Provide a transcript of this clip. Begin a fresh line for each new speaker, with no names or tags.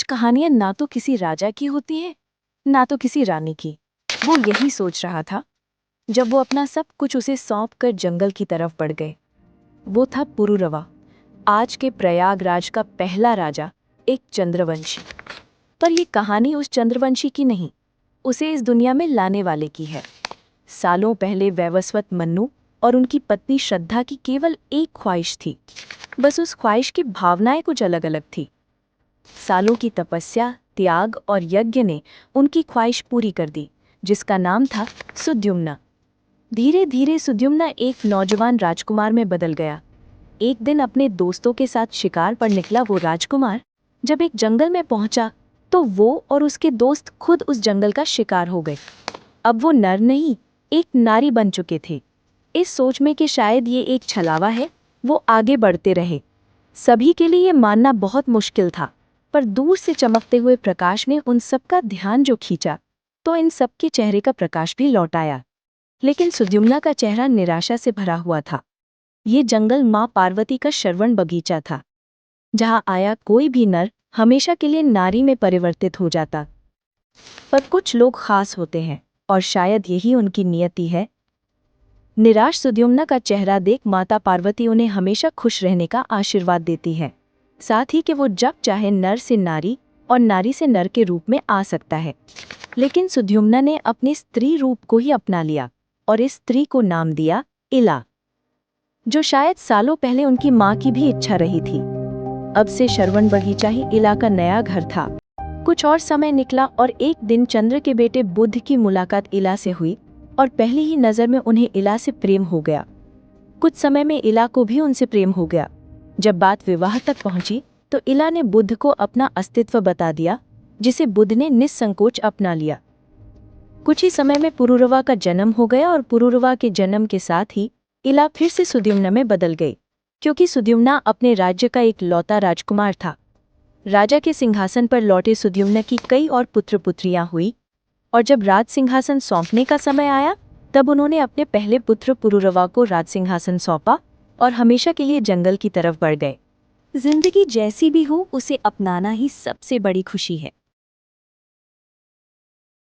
कहानियां ना तो किसी राजा की होती है ना तो किसी रानी की। वो यही सोच रहा था जब वो अपना सब कुछ उसे सौंप कर जंगल की तरफ बढ़ गए। वो था पुरुरवा, आज के प्रयागराज का पहला राजा, एक चंद्रवंशी। पर यह कहानी उस चंद्रवंशी की नहीं, उसे इस दुनिया में लाने वाले की है। सालों पहले वैवस्वत मन्नु और उनकी पत्नी श्रद्धा की केवल एक ख्वाहिश थी, बस उस ख्वाहिश की भावनाएं कुछ अलग अलग थी। सालों की तपस्या, त्याग और यज्ञ ने उनकी ख्वाहिश पूरी कर दी, जिसका नाम था सुद्युम्ना। धीरे धीरे सुद्युम्ना एक नौजवान राजकुमार में बदल गया। एक दिन अपने दोस्तों के साथ शिकार पर निकला वो राजकुमार जब एक जंगल में पहुंचा तो वो और उसके दोस्त खुद उस जंगल का शिकार हो गए। अब वो नर नहीं, एक नारी बन चुके थे। इस सोच में कि शायद ये एक छलावा है, वो आगे बढ़ते रहे। सभी के लिए ये मानना बहुत मुश्किल था, पर दूर से चमकते हुए प्रकाश ने उन सबका ध्यान जो खींचा, तो इन सबके चेहरे का प्रकाश भी लौट आया। लेकिन सुद्युम्ना का चेहरा निराशा से भरा हुआ था। ये जंगल माँ पार्वती का श्रवण बगीचा था, जहाँ आया कोई भी नर हमेशा के लिए नारी में परिवर्तित हो जाता। पर कुछ लोग खास होते हैं और शायद यही उनकी नियति है। निराश सुद्युम्ना का चेहरा देख माता पार्वती उन्हें हमेशा खुश रहने का आशीर्वाद देती है, साथ ही कि वो जब चाहे नर से नारी और नारी से नर के रूप में आ सकता है। लेकिन सुद्युम्ना ने अपने स्त्री रूप को ही अपना लिया और इस स्त्री को नाम दिया इला, जो शायद सालों पहले उनकी माँ की भी इच्छा रही थी। अब से श्रवण बगीचा ही इला का नया घर था। कुछ और समय निकला और एक दिन चंद्र के बेटे बुध की मुलाकात इला से हुई और पहली ही नजर में उन्हें इला से प्रेम हो गया। कुछ समय में इला को भी उनसे प्रेम हो गया। जब बात विवाह तक पहुंची तो इला ने बुध को अपना अस्तित्व बता दिया, जिसे बुध ने निस्संकोच अपना लिया। कुछ ही समय में पुरुरवा का जन्म हो गया और पुरुरवा के जन्म के साथ ही इला फिर से सुद्युम्ना में बदल गई, क्योंकि सुद्युम्ना अपने राज्य का एक लौता राजकुमार था। राजा के सिंहासन पर लौटे सुद्युम्ना की कई और पुत्र पुत्रियां हुई और जब राज सिंहासन सौंपने का समय आया तब उन्होंने अपने पहले पुत्र पुरुरवा को राज सिंहासन सौंपा और हमेशा के लिए जंगल की तरफ बढ़ गए। जिंदगी जैसी भी हो, उसे अपनाना ही सबसे बड़ी खुशी है।